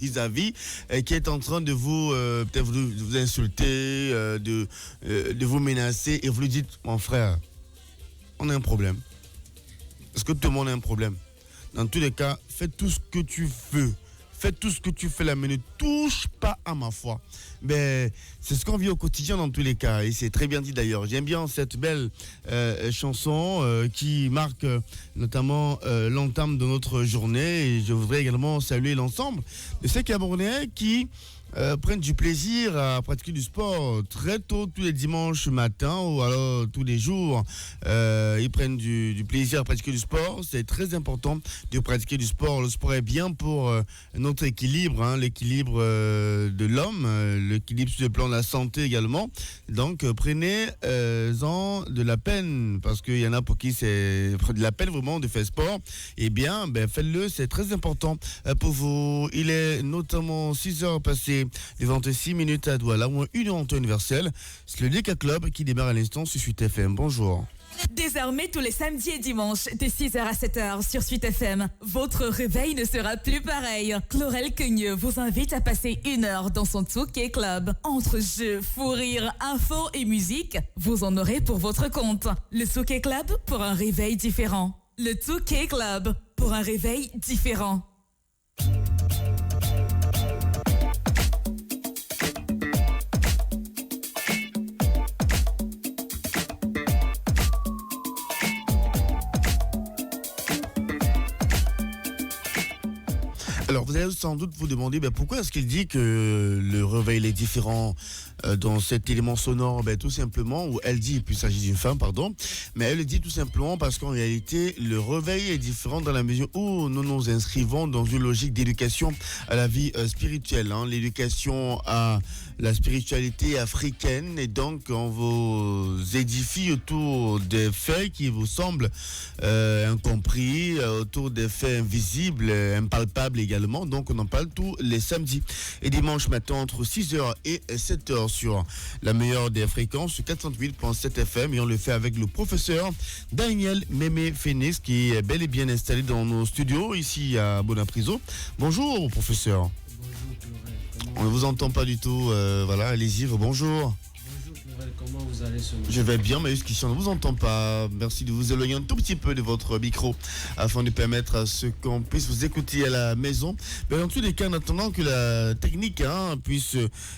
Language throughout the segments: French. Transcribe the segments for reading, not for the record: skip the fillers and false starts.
vis-à-vis qui est en train de vous peut-être vous insulter, de vous menacer et vous lui dites, mon frère, on a un problème. Est-ce que tout le monde a un problème? Dans tous les cas, fais tout ce que tu veux. Fais tout ce que tu fais là, mais ne touche pas à ma foi. Mais c'est ce qu'on vit au quotidien dans tous les cas. Et c'est très bien dit d'ailleurs. J'aime bien cette belle chanson qui marque notamment l'entame de notre journée. Et je voudrais également saluer l'ensemble de ces Camerounais qui prennent du plaisir à pratiquer du sport très tôt, tous les dimanches matin ou alors tous les jours. Ils prennent du plaisir à pratiquer du sport. C'est très important de pratiquer du sport. Le sport est bien pour notre équilibre, hein, l'équilibre de l'homme, l'équilibre sur le plan de la santé également. Donc prenez-en de la peine, parce qu'il y en a pour qui c'est de la peine vraiment de faire sport. Eh bien, faites-le, c'est très important pour vous. Il est notamment 6 heures passées de 26 minutes à Douala, ou 1 heure en temps universel. C'est le DK Club qui démarre à l'instant sur Suite FM. Bonjour. Désormais, tous les samedis et dimanches, de 6h à 7h sur Suite FM, votre réveil ne sera plus pareil. Chlorel Queugneux vous invite à passer 1 heure dans son Touquet Club. Entre jeux, fou rire, infos et musique, vous en aurez pour votre compte. Le Touquet Club pour un réveil différent. Le Touquet Club pour un réveil différent. Alors, vous allez sans doute vous demander pourquoi est-ce qu'il dit que le réveil est différent dans cet élément sonore. Tout simplement, ou elle dit, puis il s'agit d'une femme, pardon, mais elle le dit tout simplement parce qu'en réalité, le réveil est différent dans la mesure où nous nous inscrivons dans une logique d'éducation à la vie spirituelle, hein, l'éducation à la spiritualité africaine, et donc on vous édifie autour des faits qui vous semblent incompris, autour des faits invisibles, impalpables également. Donc on en parle tous les samedis et dimanches matin entre 6h et 7h sur la meilleure des fréquences, 408.7 FM, et on le fait avec le professeur Daniel Mémé Phoenix qui est bel et bien installé dans nos studios ici à Bonapriso. Bonjour professeur. Bonjour. On ne vous entend pas du tout, voilà, allez-y, bonjour. Comment vous allez ce matin? Je vais bien, mais jusqu'ici on ne vous entend pas. Merci de vous éloigner un tout petit peu de votre micro afin de permettre à ce qu'on puisse vous écouter à la maison. Mais dans tous les cas, en attendant que la technique puisse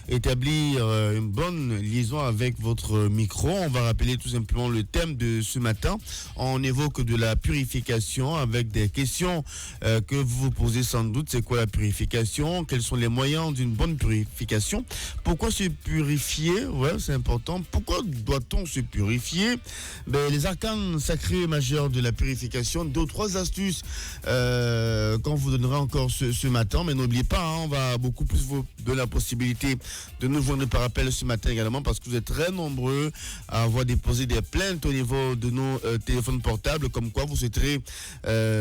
établir une bonne liaison avec votre micro, on va rappeler tout simplement le thème de ce matin. On évoque de la purification avec des questions que vous vous posez sans doute. C'est quoi la purification? Quels sont les moyens d'une bonne purification? Pourquoi se purifier? Ouais, c'est important. Pourquoi doit-on se purifier? Les arcanes sacrés majeurs de la purification, 2 ou 3 astuces qu'on vous donnera encore ce matin. Mais n'oubliez pas, on va beaucoup plus vous donner la possibilité de nous joindre par appel ce matin également, parce que vous êtes très nombreux à avoir déposé des plaintes au niveau de nos téléphones portables, comme quoi vous souhaiterez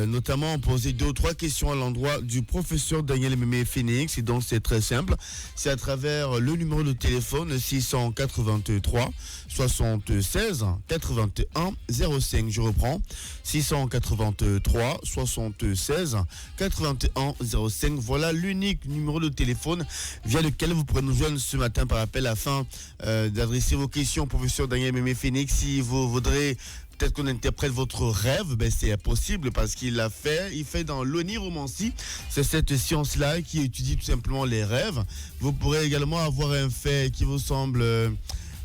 notamment poser 2 ou 3 questions à l'endroit du professeur Daniel Mémé Phoenix. Et donc c'est très simple, c'est à travers le numéro de téléphone 683 76 81 05. Je reprends, 683 76 81 05. Voilà l'unique numéro de téléphone via lequel vous pourrez nous joindre ce matin par appel afin d'adresser vos questions au professeur Daniel Mémé Phoenix. Si vous voudrez peut-être qu'on interprète votre rêve, c'est possible parce qu'il l'a fait. Il fait dans l'oniromancie. C'est cette science-là qui étudie tout simplement les rêves. Vous pourrez également avoir un fait qui vous semble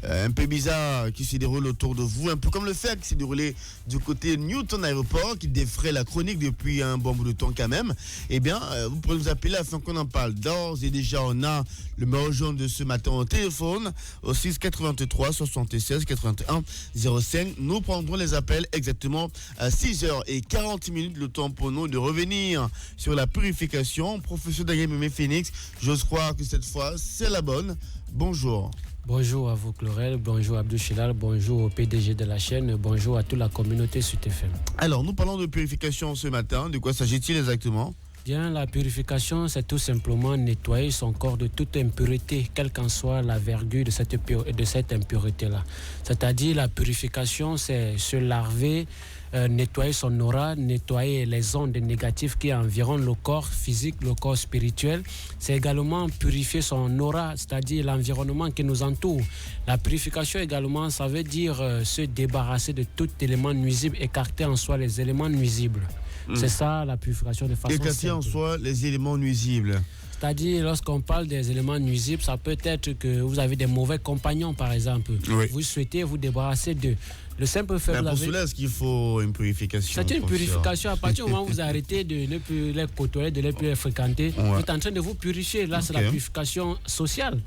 un peu bizarre qui se déroule autour de vous, un peu comme le fait qui s'est déroulé du côté Newton Aéroport, qui défraie la chronique depuis un bon bout de temps quand même. Eh bien, vous pourrez nous appeler afin qu'on en parle. D'ores et déjà, on a le numéro jaune de ce matin au téléphone, au 6 83 76 81 05. Nous prendrons les appels exactement à 6h40, le temps pour nous de revenir sur la purification. Professeur Daniel Mémé Phoenix, j'ose croire que cette fois, c'est la bonne. Bonjour. Bonjour à vous Chlorel, bonjour Abdou Chilal, bonjour au PDG de la chaîne, bonjour à toute la communauté Suite FM. Alors nous parlons de purification ce matin, de quoi s'agit-il exactement? Bien, la purification, c'est tout simplement nettoyer son corps de toute impureté, quelle qu'en soit la vertu de cette impureté-là. C'est-à-dire, la purification, c'est se laver, nettoyer son aura, nettoyer les ondes négatives qui environnent le corps physique, le corps spirituel. C'est également purifier son aura, c'est-à-dire l'environnement qui nous entoure. La purification également, ça veut dire se débarrasser de tout élément nuisible, écarter en soi les éléments nuisibles. C'est ça la purification de façon simple. Écarter en soi les éléments nuisibles. C'est-à-dire, lorsqu'on parle des éléments nuisibles, ça peut être que vous avez des mauvais compagnons, par exemple. Oui. Vous souhaitez vous débarrasser d'eux. Le simple fait Pour cela, est-ce qu'il faut une purification? C'est une purification. À partir du moment où vous arrêtez de ne plus les côtoyer, de ne plus les fréquenter, vous êtes en train de vous purifier. Là, c'est la purification sociale.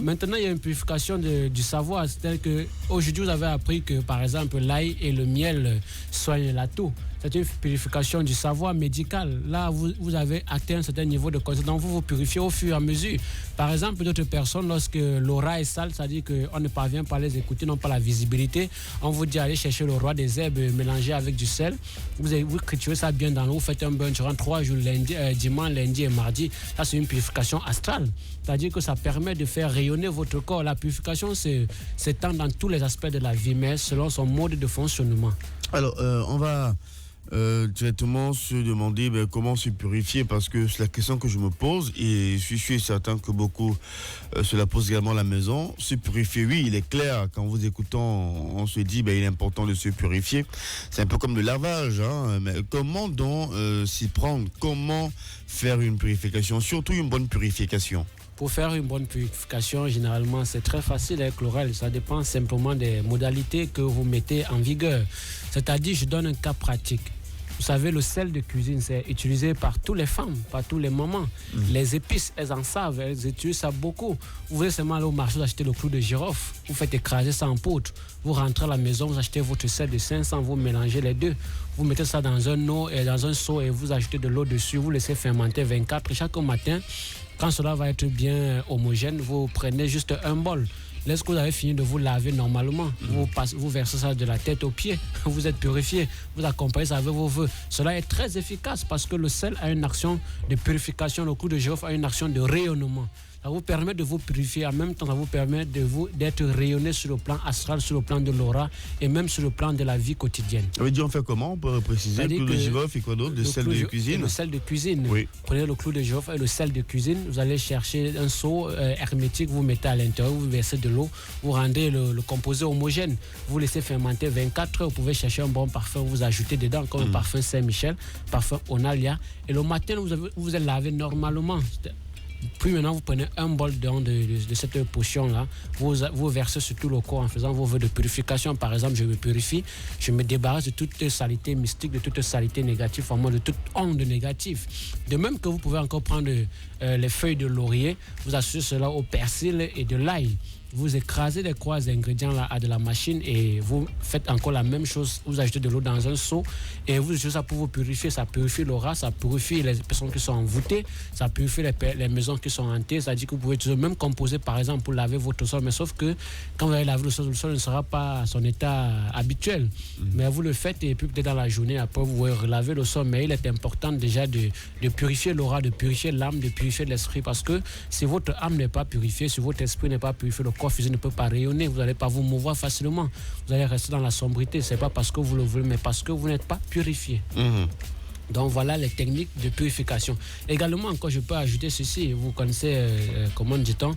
Maintenant, il y a une purification du savoir. C'est-à-dire qu'aujourd'hui, vous avez appris que, par exemple, l'ail et le miel soignent la toux. C'est une purification du savoir médical. Là, vous avez atteint un certain niveau de conscience. Donc, vous vous purifiez au fur et à mesure. Par exemple, d'autres personnes, lorsque l'aura est sale, c'est-à-dire qu'on ne parvient pas à les écouter, non pas la visibilité, on vous dit aller chercher le roi des herbes mélangé avec du sel. Vous triturez ça bien dans l'eau, vous faites un bain durant 3 jours, dimanche, lundi et mardi. Ça, c'est une purification astrale. C'est-à-dire que ça permet de faire rayonner votre corps. La purification s'étend dans tous les aspects de la vie, mais selon son mode de fonctionnement. Alors, on va directement se demander comment se purifier, parce que c'est la question que je me pose et je suis certain que beaucoup se la posent également à la maison. Se purifier, oui, il est clair, quand vous écoutons, on se dit il est important de se purifier. C'est un peu comme le lavage, hein, mais comment donc s'y prendre? Comment faire une purification, surtout une bonne purification? Pour faire une bonne purification, généralement, c'est très facile avec l'oral. Ça dépend simplement des modalités que vous mettez en vigueur. C'est-à-dire, je donne un cas pratique. Vous savez, le sel de cuisine, c'est utilisé par toutes les femmes, par tous les mamans. Les épices, elles en savent, elles utilisent ça beaucoup. Vous voulez seulement aller au marché, vous achetez le clou de girofle, vous faites écraser ça en poudre. Vous rentrez à la maison, vous achetez votre sel de 500, vous mélangez les deux. Vous mettez ça dans un seau et vous ajoutez de l'eau dessus, vous laissez fermenter 24. Chaque matin, quand cela va être bien homogène, vous prenez juste un bol. Lorsque vous avez fini de vous laver normalement, vous versez ça de la tête aux pieds, vous êtes purifié, vous accompagnez ça avec vos vœux. Cela est très efficace parce que le sel a une action de purification, le clou de girofle a une action de rayonnement. Ça vous permet de vous purifier, en même temps ça vous permet d'être rayonné sur le plan astral, sur le plan de l'aura et même sur le plan de la vie quotidienne. Ça veut dire, on fait comment? On peut préciser le clou de girofle et quoi d'autre? Le sel de cuisine? Le sel de cuisine. Oui. Prenez le clou de girofle et le sel de cuisine, vous allez chercher un seau hermétique, vous mettez à l'intérieur, vous versez de l'eau, vous rendez le composé homogène, vous laissez fermenter 24 heures, vous pouvez chercher un bon parfum, vous ajoutez dedans comme le parfum Saint-Michel, parfum Onalia, et le matin vous êtes lavé normalement. Puis maintenant, vous prenez un bol de cette potion-là, vous versez sur tout le corps en faisant vos vœux de purification. Par exemple, je me purifie, je me débarrasse de toute saleté mystique, de toute saleté négative, vraiment de toute onde négative. De même que vous pouvez encore prendre les feuilles de laurier, vous associez cela au persil et de l'ail. Vous écrasez les trois ingrédients là à de la machine et vous faites encore la même chose. Vous ajoutez de l'eau dans un seau et vous utilisez ça pour vous purifier. Ça purifie l'aura, ça purifie les personnes qui sont envoûtées, ça purifie les maisons qui sont hantées. C'est-à-dire que vous pouvez utiliser le même composé par exemple pour laver votre sol, mais sauf que quand vous allez laver le sol ne sera pas à son état habituel. Mais vous le faites et puis peut-être dans la journée après vous pouvez relaver le sol. Mais il est important déjà de purifier l'aura, de purifier l'âme, de purifier l'esprit, parce que si votre âme n'est pas purifiée, si votre esprit n'est pas purifié, le corps physique ne peut pas rayonner, vous n'allez pas vous mouvoir facilement, vous allez rester dans la sobriété. C'est pas parce que vous le voulez, mais parce que vous n'êtes pas purifié. Donc voilà les techniques de purification. Également, encore je peux ajouter ceci. Vous connaissez, comment dit-on,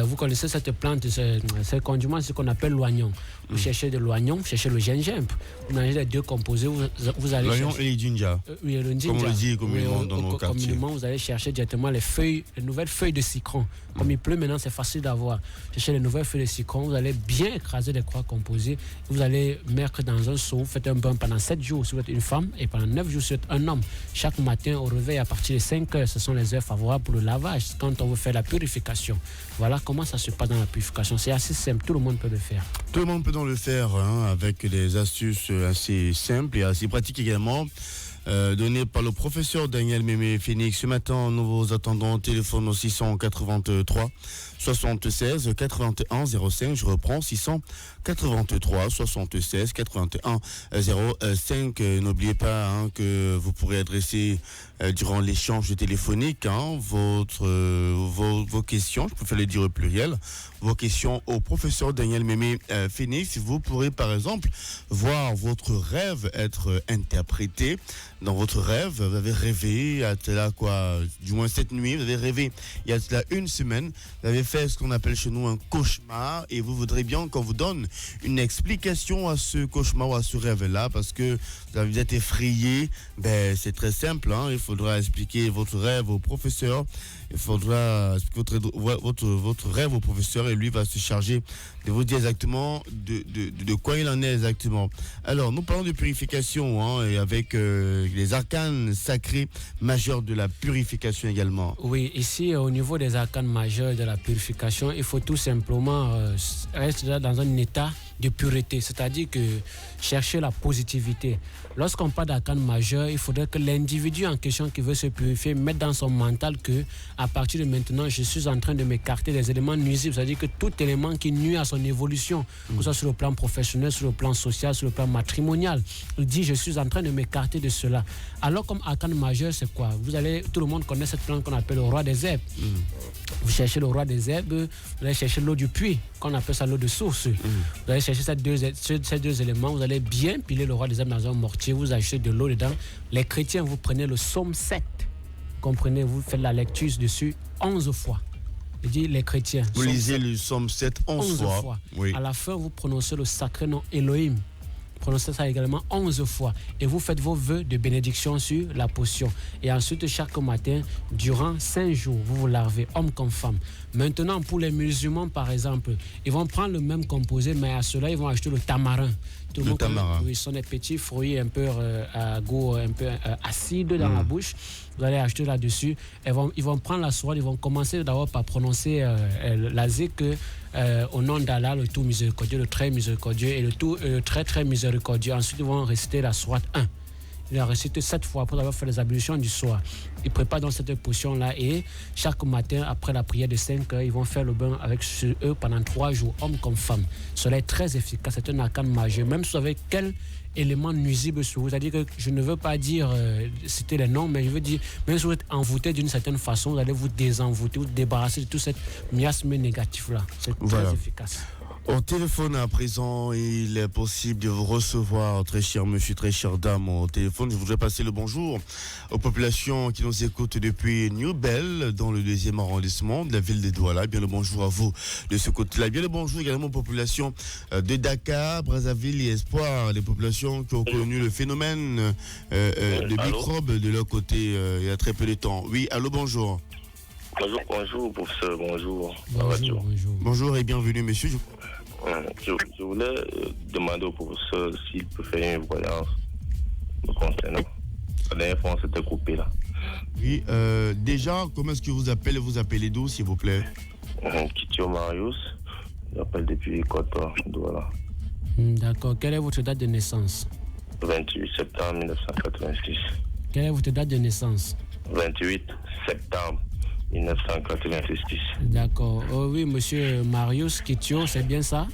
vous connaissez cette plante, ce condiment, ce qu'on appelle l'oignon. Vous cherchez de l'oignon, vous cherchez le gingembre. Vous mangez les deux composés, vous allez l'oignon chercher... et le ginger. Oui, le ginger. Comme on le dit communément dans nos quartiers. Communément, vous allez chercher directement les nouvelles feuilles de citron. Comme il pleut maintenant, c'est facile d'avoir. Cherchez les nouvelles feuilles de citron, vous allez bien écraser les croix composées. Vous allez mettre dans un seau, vous faites un bain pendant 7 jours si vous êtes une femme et pendant 9 jours si vous êtes un homme. Chaque matin au réveil à partir de 5 heures, ce sont les heures favorables pour le lavage quand on veut faire la purification. Voilà comment ça se passe dans la purification. C'est assez simple, tout le monde peut le faire. Tout le monde peut le faire avec des astuces assez simples et assez pratiques également. Donné par le professeur Daniel Mémé Phoenix. Ce matin, nous vous attendons au téléphone au 683 76 81 05. Je reprends 683 76 81 05. N'oubliez pas que vous pourrez adresser durant l'échange téléphonique vos questions, je préfère le dire au pluriel, vos questions au professeur Daniel Mémé Phoenix. Vous pourrez par exemple voir votre rêve être interprété. Dans votre rêve, vous avez rêvé, du moins cette nuit, vous avez rêvé il y a cela une semaine, vous avez fait ce qu'on appelle chez nous un cauchemar et vous voudrez bien qu'on vous donne une explication à ce cauchemar ou à ce rêve-là parce que vous êtes effrayé. C'est très simple, il faudra expliquer votre rêve au professeur. Il faudra expliquer votre rêve au professeur et lui va se charger de vous dire exactement de quoi il en est exactement. Alors, nous parlons de purification et avec les arcanes sacrés majeurs de la purification également. Oui, ici, au niveau des arcanes majeurs de la purification, il faut tout simplement rester dans un état de pureté, c'est-à-dire que chercher la positivité. Lorsqu'on parle d'arcane majeur, il faudrait que l'individu en question qui veut se purifier mette dans son mental que à partir de maintenant, je suis en train de m'écarter des éléments nuisibles, c'est-à-dire que tout élément qui nuit à son évolution, que ce soit sur le plan professionnel, sur le plan social, sur le plan matrimonial, il dit je suis en train de m'écarter de cela. Alors comme arcane majeur, c'est quoi? Tout le monde connaît cette plante qu'on appelle le roi des herbes. Vous cherchez le roi des herbes, vous allez chercher l'eau du puits, qu'on appelle ça l'eau de source. Vous allez chercher ces deux éléments, vous allez bien piler le roi des herbes dans un mortier, vous ajoutez de l'eau dedans. Les chrétiens, vous prenez le psaume 7, comprenez, vous faites la lecture dessus 11 fois. Je dis les chrétiens. Vous lisez le psaume 7 11 fois. Oui. À la fin, vous prononcez le sacré nom Elohim. Prononcez ça également 11 fois. Et vous faites vos vœux de bénédiction sur la potion. Et ensuite, chaque matin, durant 5 jours, vous vous lavez, homme comme femme. Maintenant, pour les musulmans, par exemple, ils vont prendre le même composé, mais à cela, ils vont acheter le tamarin. Le tamarin. Oui, ce sont des petits fruits un peu à goût un peu acide dans la bouche. Vous allez acheter là-dessus. Ils vont prendre la soirée, ils vont commencer d'abord par prononcer la zikr au nom d'Allah, le tout miséricordieux, le très miséricordieux et le tout très très miséricordieux. Ensuite, ils vont réciter la sourate 1. Ils la récitent 7 fois après avoir fait les ablutions du soir. Ils préparent donc cette potion-là et chaque matin, après la prière de 5 heures, ils vont faire le bain avec eux pendant 3 jours, hommes comme femmes. Cela est très efficace, c'est un arcane majeur. Même si vous avez quel élément nuisible sur vous, c'est-à-dire que je ne veux pas dire citer les noms, mais je veux dire, même si vous êtes envoûté d'une certaine façon, vous allez vous désenvoûter, vous débarrasser de tout cet miasme négatif-là. C'est très efficace. Au téléphone à présent, il est possible de vous recevoir, très cher monsieur, très chère dame, au téléphone. Je voudrais passer le bonjour aux populations qui nous écoutent depuis New Bell, dans le 2e arrondissement de la ville de Douala. Bien le bonjour à vous de ce côté-là. Bien le bonjour également aux populations de Dakar, Brazzaville et Espoir, les populations qui ont connu le phénomène de microbes de leur côté il y a très peu de temps. Oui, allô, bonjour. Bonjour, professeur, bonjour. Bonjour et bienvenue, monsieur. Je voulais demander au professeur s'il peut faire une voyance me concernant. La dernière fois, on s'était coupé là. Oui, déjà, comment est-ce que vous appelez? Vous appelez d'où, s'il vous plaît? Kitio Marius. J'appelle depuis Koto, voilà. D'accord. Quelle est votre date de naissance? 28 septembre 1986. Quelle est votre date de naissance? 28 septembre 1986. D'accord. Oh, oui, monsieur Marius Kitio, c'est bien ça?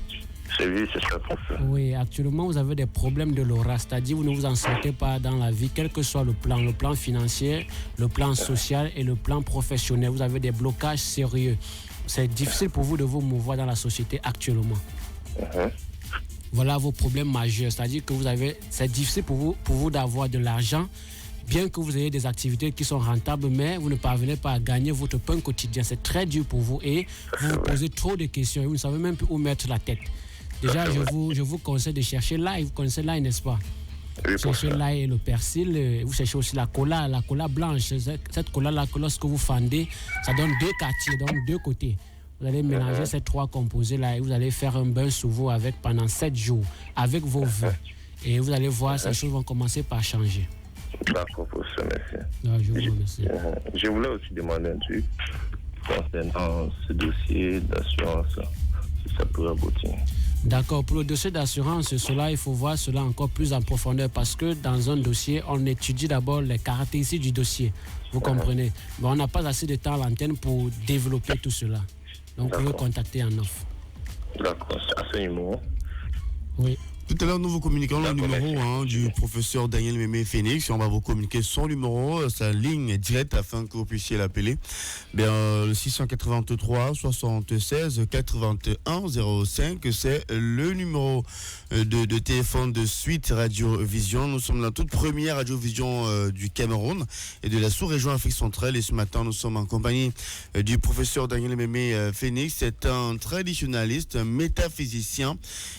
Oui, c'est ça, professeur. Oui, actuellement, vous avez des problèmes de l'aura, c'est-à-dire vous ne vous en sortez pas dans la vie, quel que soit le plan financier, le plan social et le plan professionnel. Vous avez des blocages sérieux. C'est difficile pour vous de vous mouvoir dans la société actuellement. Voilà vos problèmes majeurs, c'est-à-dire que c'est difficile pour vous d'avoir de l'argent, bien que vous ayez des activités qui sont rentables, mais vous ne parvenez pas à gagner votre pain quotidien. C'est très dur pour vous et vous vous posez trop de questions et vous ne savez même plus où mettre la tête. Déjà, je vous conseille de chercher l'ail. Vous connaissez l'ail, n'est-ce pas? Oui, cherchez l'ail et le persil. Vous cherchez aussi la cola blanche. Cette cola-là, lorsque vous fendez, ça donne 2 quartiers, donc 2 côtés. Vous allez mélanger ces 3 composés-là et vous allez faire un bain sous vous pendant 7 jours avec vos vœux. Et vous allez voir, ces choses vont commencer par changer. D'accord, professeur, merci. Non, je vous remercie. Je voulais aussi demander un truc concernant ce dossier d'assurance, si ça pourrait aboutir. D'accord, pour le dossier d'assurance, il faut voir cela encore plus en profondeur parce que dans un dossier, on étudie d'abord les caractéristiques du dossier. Vous comprenez? Mais on n'a pas assez de temps à l'antenne pour développer tout cela. Donc, vous pouvez contacter en offre. D'accord, à ce numéro? Oui. Tout à l'heure, nous vous communiquons le numéro du professeur Daniel Mémé Phoenix. On va vous communiquer son numéro, sa ligne directe afin que vous puissiez l'appeler. Le 683 76 81 05, c'est le numéro de téléphone de Suite Radio Vision. Nous sommes la toute première Radio Vision du Cameroun et de la sous-région Afrique centrale. Et ce matin, nous sommes en compagnie du professeur Daniel Mémé Phoenix. C'est un traditionnaliste, un métaphysicien.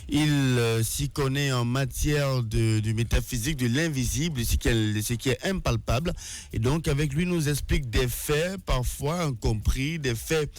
Il s'y connaît en matière de métaphysique, de l'invisible, ce qui est impalpable. Et donc, avec lui, nous explique des faits, parfois incompris, des faits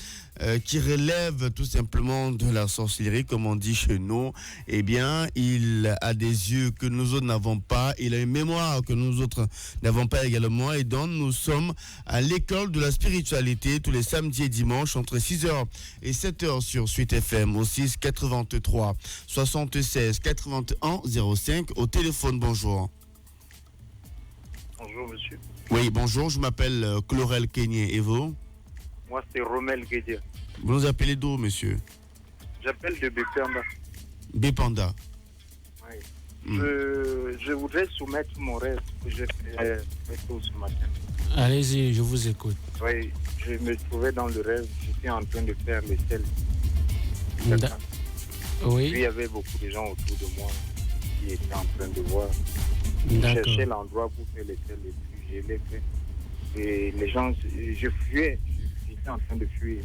qui relèvent tout simplement de la sorcellerie, comme on dit chez nous. Eh bien, il a des yeux que nous autres n'avons pas. Il a une mémoire que nous autres n'avons pas également. Et donc, nous sommes à l'école de la spiritualité tous les samedis et dimanches entre 6h et 7h sur Suite FM au 6 83 76 81 05 au téléphone. Bonjour. Bonjour monsieur. Oui, bonjour, je m'appelle Chlorel Kenyé. Et vous? Moi c'est Romel Guédia. Vous nous appelez d'où, monsieur? J'appelle de Bépanda. Bépanda. Oui. Je voudrais soumettre mon rêve que j'ai fait tôt ce matin. Allez-y, je vous écoute. Oui, je me trouvais dans le rêve, j'étais en train de faire les selles. Oui. Puis il y avait beaucoup de gens autour de moi qui étaient en train de voir. Je D'accord. cherchais l'endroit pour faire les selles et puis je l'ai fait. Et les gens, je fuyais, j'étais en train de fuir.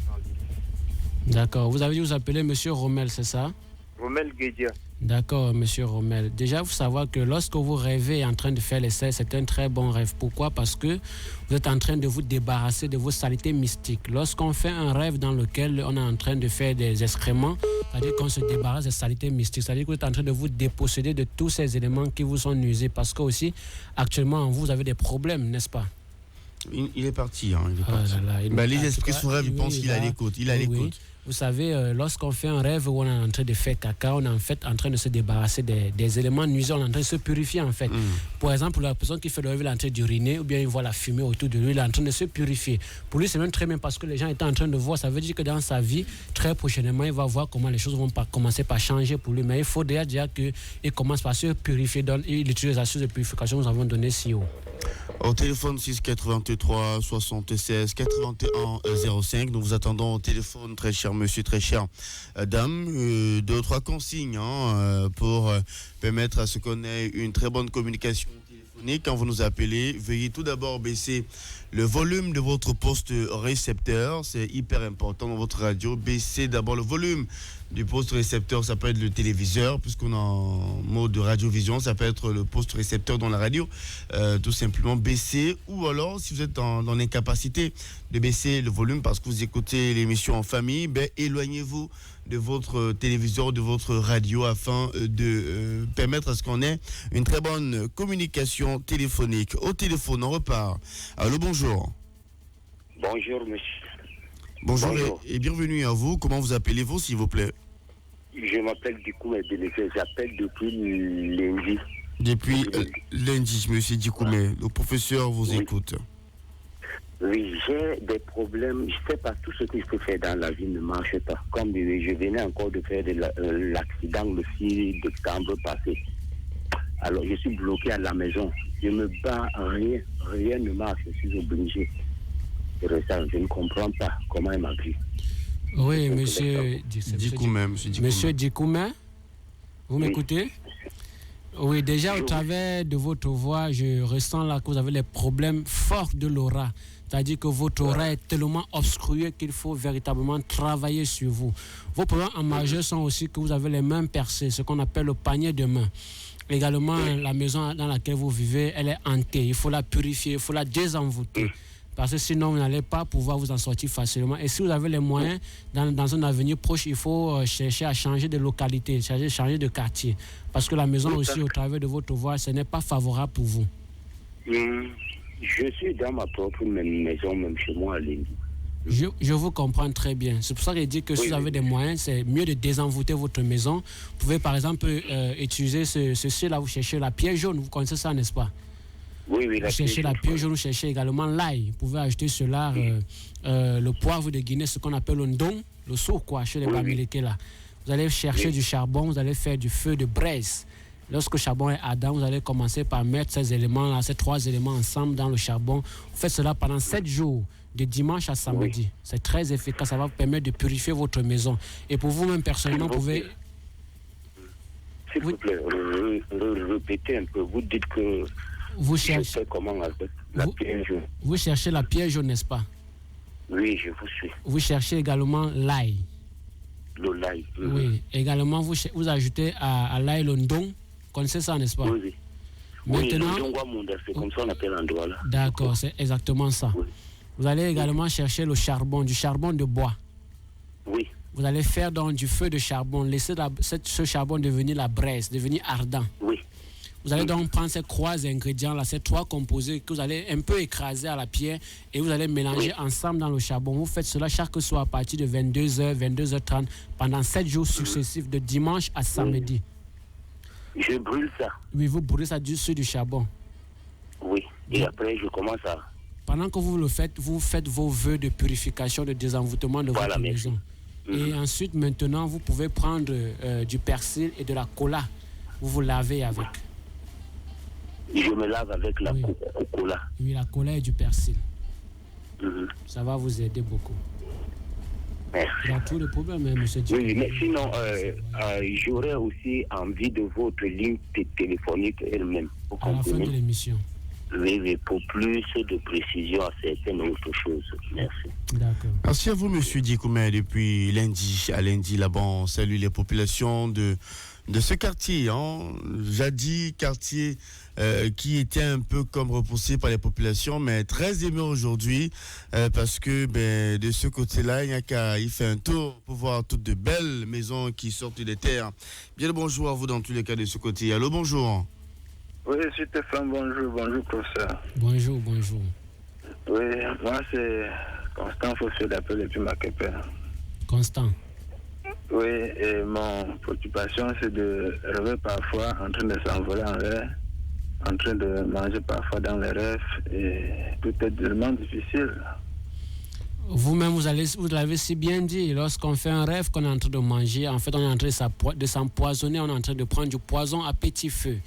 D'accord. Vous avez dit vous appelez monsieur Romel, c'est ça? Romel Guédia. D'accord, monsieur Romel. Déjà, vous savez que lorsque vous rêvez en train de faire l'essai, c'est un très bon rêve. Pourquoi? Parce que vous êtes en train de vous débarrasser de vos saletés mystiques. Lorsqu'on fait un rêve dans lequel on est en train de faire des excréments, c'est-à-dire qu'on se débarrasse des saletés mystiques, c'est-à-dire que vous êtes en train de vous déposséder de tous ces éléments qui vous sont nuisés. Parce que aussi, actuellement, vous avez des problèmes, n'est-ce pas? Il est parti. Il est parti. Les esprits sont rêves, ils pensent qu'il est à l'écoute. Il est à l'écoute. Vous savez, lorsqu'on fait un rêve où on est en train de faire caca, on est en fait en train de se débarrasser des éléments nuisants, on est en train de se purifier en fait. Par exemple, la personne qui fait le rêve, il est en train d'uriner ou bien il voit la fumée autour de lui, il est en train de se purifier. Pour lui, c'est même très bien parce que les gens étaient en train de voir. Ça veut dire que dans sa vie, très prochainement, il va voir comment les choses vont commencer par changer pour lui. Mais il faut déjà dire qu'il commence par se purifier. Donc, il utilise la source de purification que nous avons donnée si haut. Au téléphone 6 83 76 81 05, nous vous attendons au téléphone, très cher monsieur, très chère dame. 2 ou 3 consignes pour permettre à ce qu'on ait une très bonne communication téléphonique. Quand vous nous appelez, veuillez tout d'abord baisser le volume de votre poste récepteur. C'est hyper important dans votre radio. Baissez d'abord le volume du poste récepteur. Ça peut être le téléviseur, puisqu'on est en mode de radiovision. Ça peut être le poste récepteur dans la radio. Tout simplement baisser. Ou alors, si vous êtes dans l'incapacité de baisser le volume parce que vous écoutez l'émission en famille, éloignez-vous de votre téléviseur, de votre radio, afin de permettre à ce qu'on ait une très bonne communication téléphonique. Au téléphone, on repart. Allô, bonjour. Bonjour, monsieur. Bonjour. Et bienvenue à vous. Comment vous appelez-vous, s'il vous plaît? Je m'appelle Dikoumé Bénéfice. J'appelle depuis lundi. Depuis lundi, monsieur Dikoumé. Le professeur vous écoute. Oui, j'ai des problèmes. Je ne sais pas, tout ce que je peux faire dans la vie ne marche pas. Comme je venais encore de faire l'accident le 6 décembre passé. Alors, je suis bloqué à la maison. Je me bats, rien ne marche. Je suis obligé. Je ne comprends pas comment il m'a pris. Oui, monsieur Dikoumé. Monsieur Dikoumé, vous m'écoutez? Oui, déjà au travers de votre voix, je ressens là que vous avez les problèmes forts de l'aura. C'est-à-dire que votre aura est tellement obstruée qu'il faut véritablement travailler sur vous. Vos problèmes en majeur sont aussi que vous avez les mains percées, ce qu'on appelle le panier de main. Également, la maison dans laquelle vous vivez, elle est hantée. Il faut la purifier, il faut la désenvoûter. Parce que sinon, vous n'allez pas pouvoir vous en sortir facilement. Et si vous avez les moyens, dans un avenir proche, il faut chercher à changer de localité, changer de quartier. Parce que la maison aussi, au travers de votre voix, ce n'est pas favorable pour vous. Je suis dans ma propre maison, même chez moi à Lindy. Je vous comprends très bien. C'est pour ça que je dis que si vous avez des moyens, c'est mieux de désenvoûter votre maison. Vous pouvez par exemple utiliser ceci là, vous cherchez la pierre jaune. Vous connaissez ça, n'est-ce pas? Oui, vous cherchez la pierre jaune, vous cherchez également l'ail. Vous pouvez ajouter cela, le poivre de Guinée, ce qu'on appelle le ndong, le saut quoi, chez les Bamileke là. Vous allez chercher du charbon, vous allez faire du feu de braise. Lorsque le charbon est ardent, vous allez commencer par mettre ces éléments-là, ces 3 éléments ensemble dans le charbon. Vous faites cela pendant 7 jours, de dimanche à samedi. Oui. C'est très efficace, ça va vous permettre de purifier votre maison. Et pour vous-même, personnellement, vous pouvez... S'il vous plaît, répétez un peu. Vous dites que... Vous cherchez... comment avec la pierre jaune. Vous cherchez la pierre jaune, n'est-ce pas? Oui, je vous suis. Vous cherchez également l'ail. Le l'ail. Oui. Également, vous ajoutez à l'ail le ndong. Vous connaissez ça, n'est-ce pas? Oui. Maintenant, c'est comme ça qu'on appelle l'endroit là. D'accord, c'est exactement ça. Oui. Vous allez également chercher le charbon, du charbon de bois. Oui. Vous allez faire donc du feu de charbon, laisser ce charbon devenir la braise, devenir ardent. Oui. Vous allez donc prendre ces 3 ingrédients-là, ces 3 composés que vous allez un peu écraser à la pierre et vous allez mélanger ensemble dans le charbon. Vous faites cela chaque soir à partir de 22h, 22h30 pendant 7 jours successifs de dimanche à samedi. Je brûle ça. Oui, vous brûlez ça sur du charbon. Oui, et après je commence à... Pendant que vous le faites, vous faites vos vœux de purification, de désenvoûtement de votre maison. Et ensuite, maintenant, vous pouvez prendre du persil et de la cola. Vous vous lavez avec. Je me lave avec la cola. Oui, la cola et du persil. Ça va vous aider beaucoup. Merci. Il y a tous les problèmes, hein, monsieur. Oui, mais sinon, j'aurais aussi envie de votre ligne téléphonique elle-même. À la fin de l'émission. Oui, pour plus de précision à certaines autres choses. Merci. D'accord. Merci à vous, monsieur Dikoumé. Depuis lundi à lundi, là-bas, on salue les populations de ce quartier. Hein. Jadis, quartier qui était un peu comme repoussé par les populations, mais très aimé aujourd'hui parce que de ce côté-là, il n'y a qu'à y faire un tour pour voir toutes de belles maisons qui sortent des terres. Bien le bonjour à vous dans tous les cas de ce côté. Allô, bonjour. Oui, Stéphane, bonjour, professeur. Bonjour. Oui, moi c'est Constant Fossé d'appel et puis Makepe. Constant. Oui, et mon préoccupation c'est de rêver parfois en train de s'envoler en l'air, en train de manger parfois dans les rêves, et tout est tellement difficile. Vous-même, vous l'avez si bien dit, lorsqu'on fait un rêve qu'on est en train de manger, en fait on est en train de s'empoisonner, on est en train de prendre du poison à petit feu.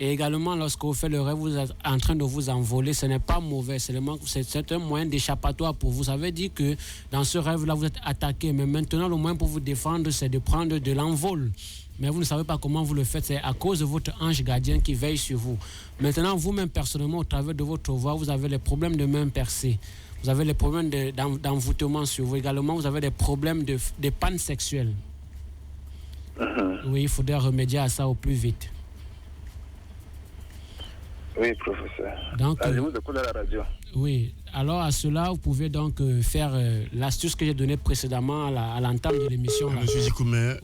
Et également, lorsque vous faites le rêve, vous êtes en train de vous envoler, ce n'est pas mauvais, c'est un moyen d'échappatoire pour vous. Ça veut dire que dans ce rêve-là, vous êtes attaqué, mais maintenant, le moyen pour vous défendre, c'est de prendre de l'envol. Mais vous ne savez pas comment vous le faites, c'est à cause de votre ange gardien qui veille sur vous. Maintenant, vous-même, personnellement, au travers de votre voix, vous avez les problèmes de main percée. Vous avez les problèmes d'envoûtement sur vous. Également, vous avez des problèmes de panne sexuelle. Oui, il faudrait remédier à ça au plus vite. Oui, professeur. Donc, je vous écoute à la radio. Oui, alors à cela, vous pouvez donc faire l'astuce que j'ai donnée précédemment à l'entame de l'émission. Monsieur Dikoumé,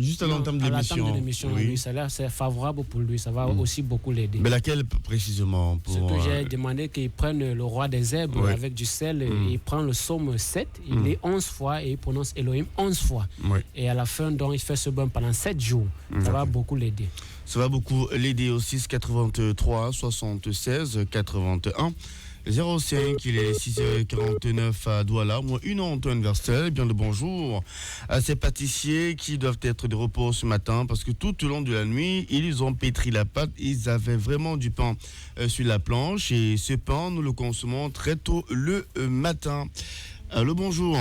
juste à l'entame de l'émission. Oui, c'est favorable pour lui, ça va aussi beaucoup l'aider. Mais laquelle précisément Ce que j'ai demandé qu'il prenne le roi des herbes avec du sel, il prend le psaume 7, il lit 11 fois et il prononce Elohim 11 fois. Et à la fin, donc, il fait ce bain pendant 7 jours. Ça va beaucoup l'aider. Ça va beaucoup l'aider au 6 83 76 81 05. Il est 6h49 à Douala. Moi, une Antoine Verstel. Bien le bonjour à ces pâtissiers qui doivent être de repos ce matin parce que tout au long de la nuit, ils ont pétri la pâte. Ils avaient vraiment du pain sur la planche et ce pain, nous le consommons très tôt le matin. Allô, bonjour.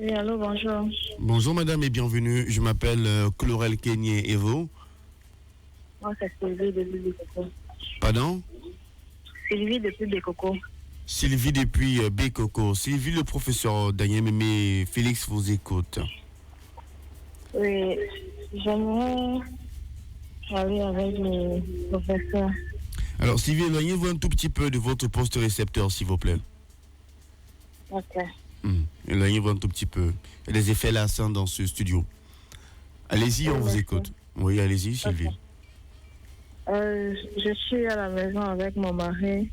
Oui, allô, bonjour. Bonjour, madame, et bienvenue. Je m'appelle Chlorel Kenyé. Et vous? Moi, c'est Sylvie depuis Bécoco. Pardon? Sylvie depuis Bécoco. Sylvie depuis Bécoco. Sylvie, le professeur Daniel Mémé Félix vous écoute. Oui, j'aimerais parler avec le professeur. Alors, Sylvie, éloignez-vous un tout petit peu de votre poste récepteur, s'il vous plaît. Ok. Éloignez-vous un tout petit peu. Il y a des effets lassants dans ce studio. Allez-y, on vous écoute. Oui, allez-y, Sylvie. Okay. Je suis à la maison avec mon mari.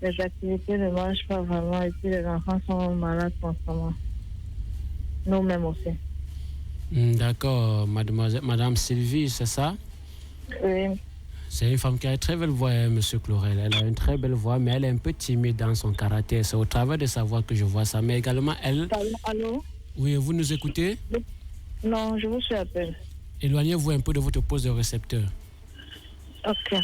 Les activités ne marchent pas vraiment et puis les enfants sont malades constamment. Nous-mêmes aussi. D'accord, madame Sylvie, c'est ça? Oui. C'est une femme qui a une très belle voix, monsieur Chlorel. Elle a une très belle voix, mais elle est un peu timide dans son caractère. C'est au travers de sa voix que je vois ça. Mais également, elle... Allô? Oui, vous nous écoutez? Non, je vous suis à peine. Éloignez-vous un peu de votre poste de récepteur. Ok.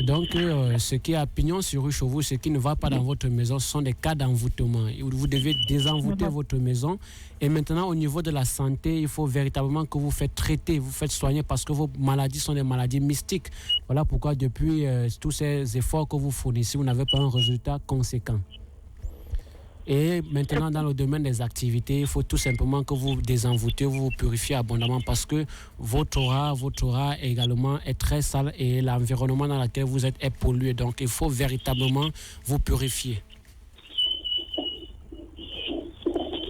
Donc, ce qui est à pignon sur rue chez vous, ce qui ne va pas dans votre maison, ce sont des cas d'envoûtement. Vous devez désenvoûter votre maison. Et maintenant, au niveau de la santé, il faut véritablement que vous faites traiter, vous faites soigner parce que vos maladies sont des maladies mystiques. Voilà pourquoi depuis tous ces efforts que vous fournissez, vous n'avez pas un résultat conséquent. Et maintenant, dans le domaine des activités, il faut tout simplement que vous désenvoûtez, vous vous purifiez abondamment parce que votre aura également est très sale et l'environnement dans lequel vous êtes est pollué. Donc, il faut véritablement vous purifier.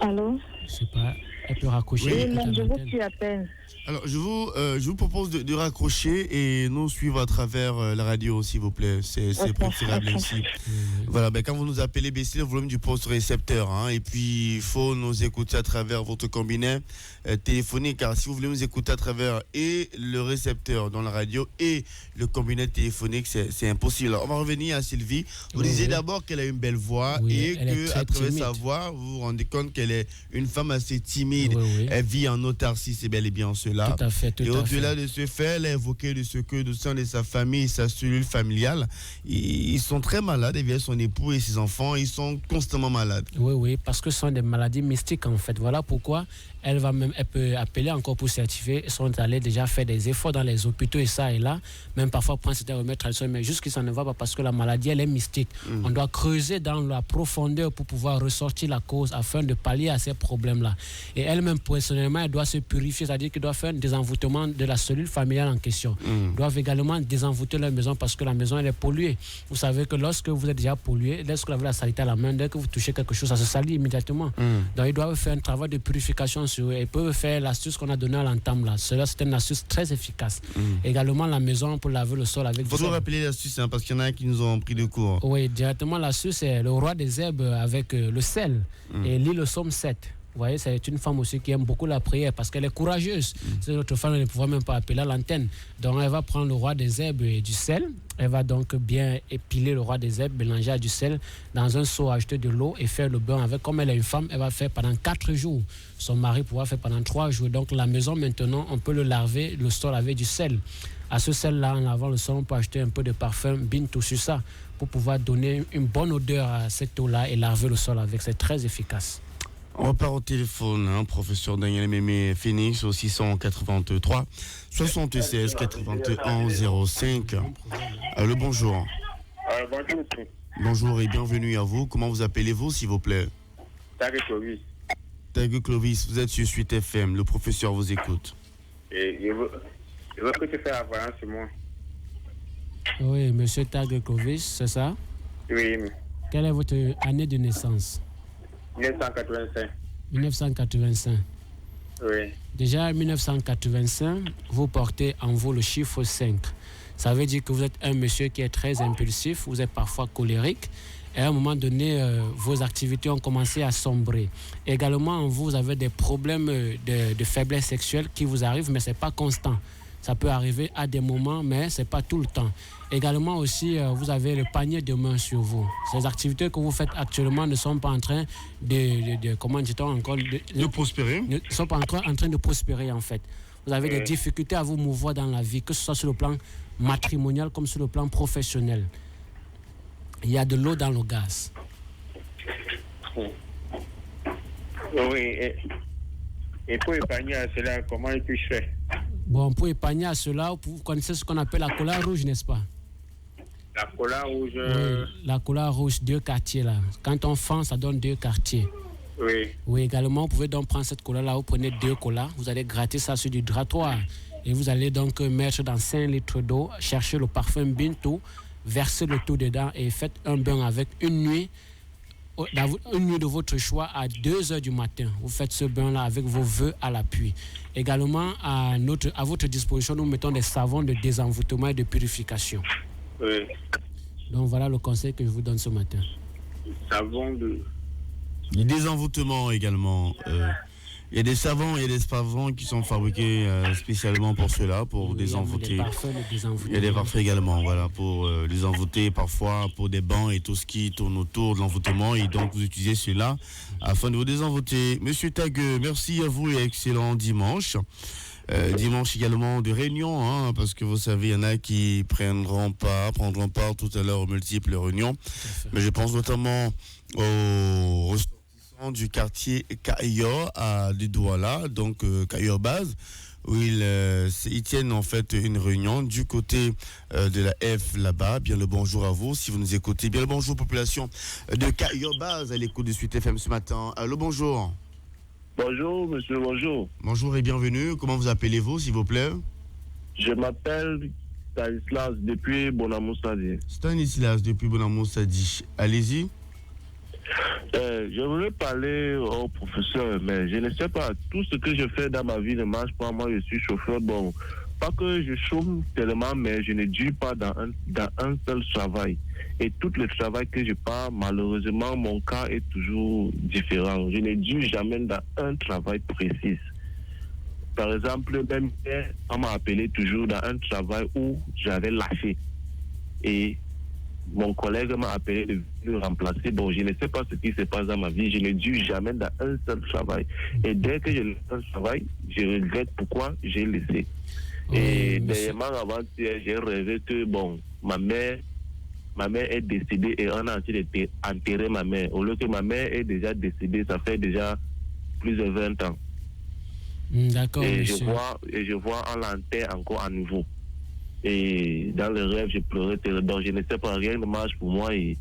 Allô? Je sais pas, elle peut raccrocher. Oui, mais je vous suis à peine. Alors, je vous propose de raccrocher et nous suivre à travers la radio, s'il vous plaît. C'est préférable ainsi. Voilà, quand vous nous appelez, baissez le volume du poste récepteur. Hein, et puis, il faut nous écouter à travers votre combiné téléphonique. Car si vous voulez nous écouter à travers et le récepteur dans la radio et le combiné téléphonique, c'est impossible. Alors, on va revenir à Sylvie. Vous disiez d'abord qu'elle a une belle voix et qu'à travers sa voix, vous vous rendez compte qu'elle est une femme assez timide. Elle vit en autarcie, c'est bel et bien cela. Tout à fait, et au-delà de ce fait, elle a évoqué de ce que au sein de sa famille, sa cellule familiale, ils sont très malades. Et bien son époux et ses enfants, ils sont constamment malades. Oui, parce que ce sont des maladies mystiques en fait. Voilà pourquoi elle peut appeler encore pour certifier. Ils sont allés déjà faire des efforts dans les hôpitaux et ça et là, même parfois prendre certains remèdes traditionnels, mais jusqu'à ça ne va pas parce que la maladie, elle est mystique. On doit creuser dans la profondeur pour pouvoir ressortir la cause afin de pallier à ces problèmes-là. Et elle-même, personnellement, elle doit se purifier, c'est-à-dire qu'elle doit faire un désenvoûtement de la cellule familiale en question. Ils doivent également désenvoûter leur maison parce que la maison, elle est polluée. Vous savez que lorsque vous êtes déjà pollué, lorsque vous avez la saleté à la main, dès que vous touchez quelque chose, ça se salit immédiatement. Donc, ils doivent faire un travail de purification sur eux. Ils peuvent faire l'astuce qu'on a donnée à l'entame là. Cela, c'est une astuce très efficace. Également, la maison pour laver le sol avec. Il faut nous rappeler l'astuce, hein, parce qu'il y en a qui nous ont pris de cours. Oui, directement, l'astuce, c'est le roi des herbes avec le sel et l'île au somme 7. Vous voyez, c'est une femme aussi qui aime beaucoup la prière parce qu'elle est courageuse. C'est notre femme, elle ne pourra même pas appeler à l'antenne. Donc, elle va prendre le roi des herbes et du sel. Elle va donc bien épiler le roi des herbes, mélanger à du sel dans un seau, ajouter de l'eau et faire le bain avec. Comme elle est une femme, elle va faire pendant 4 jours. Son mari pourra faire pendant 3 jours. Donc, la maison, maintenant, on peut le laver, le sol avec du sel. À ce sel-là, en lavant le sol, on peut ajouter un peu de parfum Bintou sur ça pour pouvoir donner une bonne odeur à cette eau-là et laver le sol avec. C'est très efficace. On repart au téléphone, hein, professeur Daniel Mémé Phoenix au 683 76 81 05. Le bonjour. Bonjour. Bonjour et bienvenue à vous. Comment vous appelez-vous, s'il vous plaît? Tague Clovis. Tague Clovis, vous êtes sur Suite FM. Le professeur vous écoute. Et je veux que tu fasses la voyance sur moi. Oui, monsieur Tague Clovis, c'est ça? Oui. Quelle est votre année de naissance? 1985. 1985. Oui. Déjà, en 1985, vous portez en vous le chiffre 5. Ça veut dire que vous êtes un monsieur qui est très impulsif, vous êtes parfois colérique. Et à un moment donné, vos activités ont commencé à sombrer. Également, vous avez des problèmes de faiblesse sexuelle qui vous arrivent, mais ce n'est pas constant. Ça peut arriver à des moments, mais ce n'est pas tout le temps. Également aussi, vous avez le panier de main sur vous. Ces activités que vous faites actuellement ne sont pas en train comment dit-on encore de prospérer. Ne sont pas encore en train de prospérer en fait. Vous avez des difficultés à vous mouvoir dans la vie, que ce soit sur le plan matrimonial comme sur le plan professionnel. Il y a de l'eau dans le gaz. Oui, et pour épargner à cela, comment puis-je faire? Bon, pour épargner à cela, vous connaissez ce qu'on appelle la cola rouge, n'est-ce pas? La cola rouge. Oui, la cola rouge, 2 quartiers là. Quand on fend, ça donne 2 quartiers. Oui. Oui, également, vous pouvez donc prendre cette cola-là, vous prenez 2 colas, vous allez gratter ça sur du dratoire. Et vous allez donc mettre dans 5 litres d'eau, chercher le parfum Bintou, verser le tout dedans et faites un bain avec une nuit de votre choix à 2h du matin. Vous faites ce bain-là avec vos vœux à l'appui. Également, à votre disposition, nous mettons des savons de désenvoûtement et de purification. Oui. Donc voilà le conseil que je vous donne ce matin. Savon de... Le désenvoûtement également. Il y a des savons et des savons qui sont fabriqués spécialement pour cela, pour désenvoûter. Il y a des parfums également, voilà, pour désenvoûter parfois, pour des bancs et tout ce qui tourne autour de l'envoûtement. Et donc, vous utilisez cela afin de vous désenvoûter. Monsieur Tagueux, merci à vous et excellent dimanche. Dimanche également de réunion, hein, parce que vous savez, il y en a qui prendront part tout à l'heure aux multiples réunions. Mais je pense notamment aux ressortissants du quartier Caillor à Douala, donc Caillor Base, où ils tiennent en fait une réunion du côté de la F là-bas. Bien le bonjour à vous, si vous nous écoutez. Bien le bonjour population de Caillor Base à l'écoute de Suite FM ce matin. Allô, bonjour. Bonjour, monsieur, bonjour. Bonjour et bienvenue. Comment vous appelez-vous, s'il vous plaît? Je m'appelle Stanislas depuis Bonamoussadi. Stanislas depuis Bonamoussadi. Allez-y. Je voulais parler au professeur, mais je ne sais pas, tout ce que je fais dans ma vie ne marche pas. Moi, je suis chauffeur. Bon, pas que je chôme tellement, mais je ne dure pas dans un seul travail. Et tout le travail que je pars, malheureusement, mon cas est toujours différent. Je ne dure jamais dans un travail précis. Par exemple, même hier, on m'a appelé toujours dans un travail où j'avais lâché. Et mon collègue m'a appelé de le remplacer. Bon, je ne sais pas ce qui se passe dans ma vie. Je ne dure jamais dans un seul travail. Et dès que je laisse un travail, je regrette pourquoi j'ai laissé. Et dernièrement, avant-hier, j'ai rêvé que, bon, ma mère est décédée et on a enterré ma mère. Au lieu que ma mère est déjà décédée, ça fait déjà plus de 20 ans. D'accord, et monsieur. je vois on l'enterre encore à nouveau. Et dans le rêve, je pleurais. Donc, je ne sais pas, rien ne marche pour moi et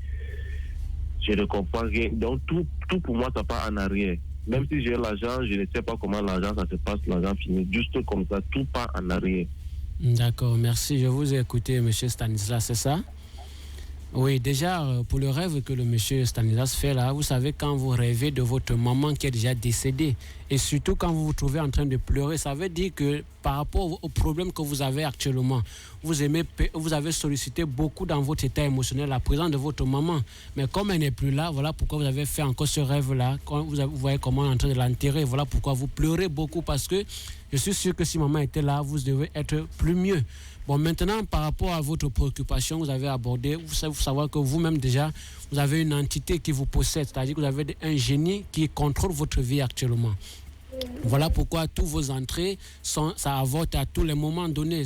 je ne comprends rien. Donc, tout pour moi, ça part en arrière. Même si j'ai l'argent, je ne sais pas comment l'argent, ça se passe, l'argent finit. Juste comme ça, tout part en arrière. D'accord, merci. Je vous ai écouté, monsieur Stanislas, c'est ça? Oui, déjà, pour le rêve que le monsieur Stanislas fait là, vous savez, quand vous rêvez de votre maman qui est déjà décédée, et surtout quand vous vous trouvez en train de pleurer, ça veut dire que par rapport au problème que vous avez actuellement, vous avez sollicité beaucoup dans votre état émotionnel la présence de votre maman. Mais comme elle n'est plus là, voilà pourquoi vous avez fait encore ce rêve-là. Quand vous voyez comment on est en train de l'enterrer, voilà pourquoi vous pleurez beaucoup, parce que je suis sûr que si maman était là, vous devez être plus mieux. Bon, maintenant, par rapport à votre préoccupation, vous avez abordé, vous savez savoir que vous-même déjà, vous avez une entité qui vous possède, c'est-à-dire que vous avez un génie qui contrôle votre vie actuellement. Voilà pourquoi tous vos entrées, ça avorte à tous les moments donnés.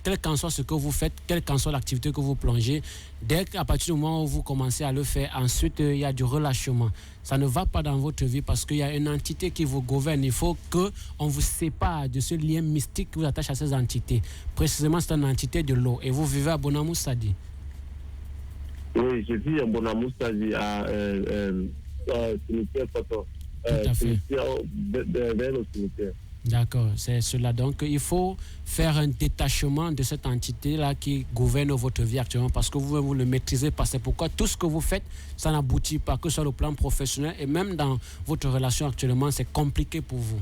Quel qu'en soit ce que vous faites, quelle qu'en soit l'activité que vous plongez, dès qu'à partir du moment où vous commencez à le faire, ensuite il y a du relâchement. Ça ne va pas dans votre vie parce qu'il y a une entité qui vous gouverne. Il faut qu'on vous sépare de ce lien mystique qui vous attache à ces entités. Précisément, c'est une entité de l'eau. Et vous vivez à Bonamoussadi. Oui, je vis à Bonamoussadi, à cimetière Photo. Tout à fait. Vers le cimetière. D'accord, c'est cela. Donc, il faut faire un détachement de cette entité-là qui gouverne votre vie actuellement parce que vous le maîtrisez pas. C'est pourquoi tout ce que vous faites, ça n'aboutit pas, que sur le plan professionnel et même dans votre relation actuellement, c'est compliqué pour vous.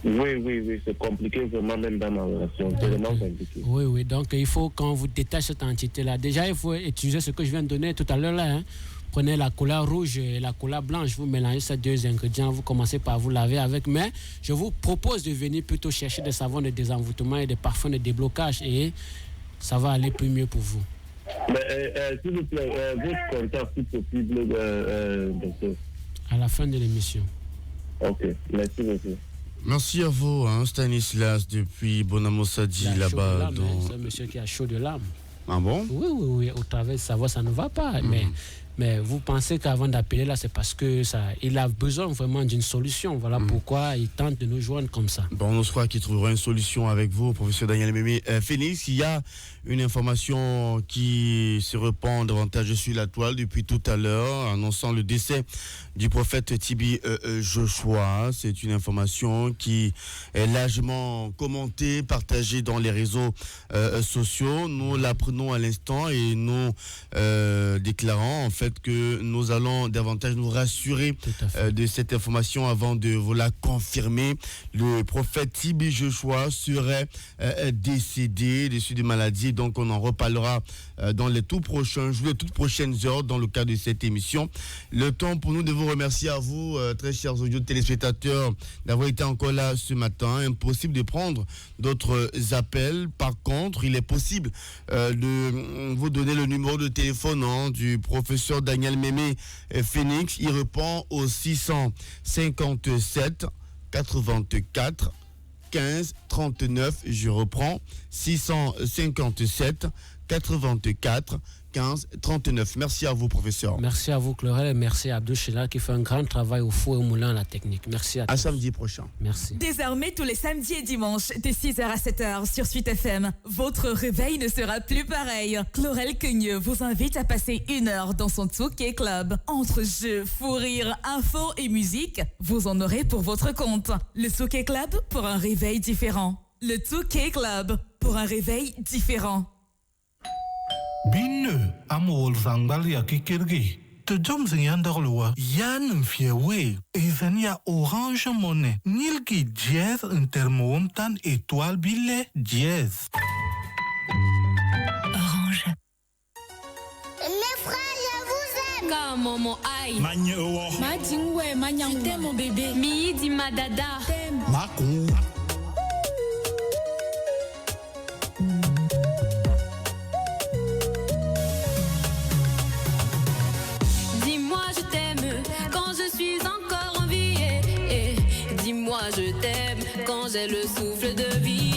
Oui, c'est compliqué vraiment même dans ma relation, c'est vraiment compliqué. Oui, donc il faut quand vous détachez cette entité-là, déjà il faut utiliser ce que je viens de donner tout à l'heure là, hein. Prenez la couleur rouge et la couleur blanche, vous mélangez ces deux ingrédients, vous commencez par vous laver avec, mais je vous propose de venir plutôt chercher des savons de désenvoûtement et des parfums de déblocage et ça va aller plus mieux pour vous. Mais s'il vous plaît, votre contact si possible, docteur. À la fin de l'émission. Ok, merci beaucoup. Merci à vous, hein, Stanislas, depuis Bonamoussadi, là-bas. C'est un monsieur qui a chaud de l'âme. Ah bon? Oui, au travers de sa voix, ça ne va pas. Mais vous pensez qu'avant d'appeler là, c'est parce que il a besoin vraiment d'une solution. Voilà pourquoi il tente de nous joindre comme ça. Bon, on croit qu'il trouvera une solution avec vous, professeur Daniel Mémé. Phoenix, il y a une information qui se répand davantage sur la toile depuis tout à l'heure, annonçant le décès du prophète Tibi Joshua. C'est une information qui est largement commentée, partagée dans les réseaux sociaux. Nous l'apprenons à l'instant et nous déclarons en fait que nous allons davantage nous rassurer de cette information avant de vous la confirmer. Le prophète Tibi Joshua serait décédé de maladie, donc on en reparlera dans les tout prochains jours, les toutes prochaines heures dans le cadre de cette émission. Le temps pour nous de vous remercier à vous, très chers audio téléspectateurs, d'avoir été encore là ce matin. Impossible de prendre d'autres appels. Par contre, il est possible de vous donner le numéro de téléphone du professeur Daniel Mémé Phoenix. Il répond au 657 84 15 39. Je reprends 657 84 15 39. Merci à vous, professeur. Merci à vous, Chlorel, et merci à Abdou Chela qui fait un grand travail au four et au moulin à la technique. Merci à tous. À samedi prochain. Merci. Désormais, tous les samedis et dimanches, de 6h à 7h sur Suite FM, votre réveil ne sera plus pareil. Chlorel Queugneux vous invite à passer 1 heure dans son Touquet Club. Entre jeux, fou rire, infos et musique, vous en aurez pour votre compte. Le Touquet Club pour un réveil différent. Le Touquet Club pour un réveil différent. Bine, amol zangbal ya kikirgi. Te jom zingandorloa, yan fiewe, ezania Orange Money. Nilki jazz un thermoomtan étoile bille jazz. Orange. Mes frères, je vous aime. Comme mon aïe. Majingwe, manyangwe. T'aimes mon bébé. Mi di madada. Makou. Dis-moi je t'aime quand j'ai le souffle de vie.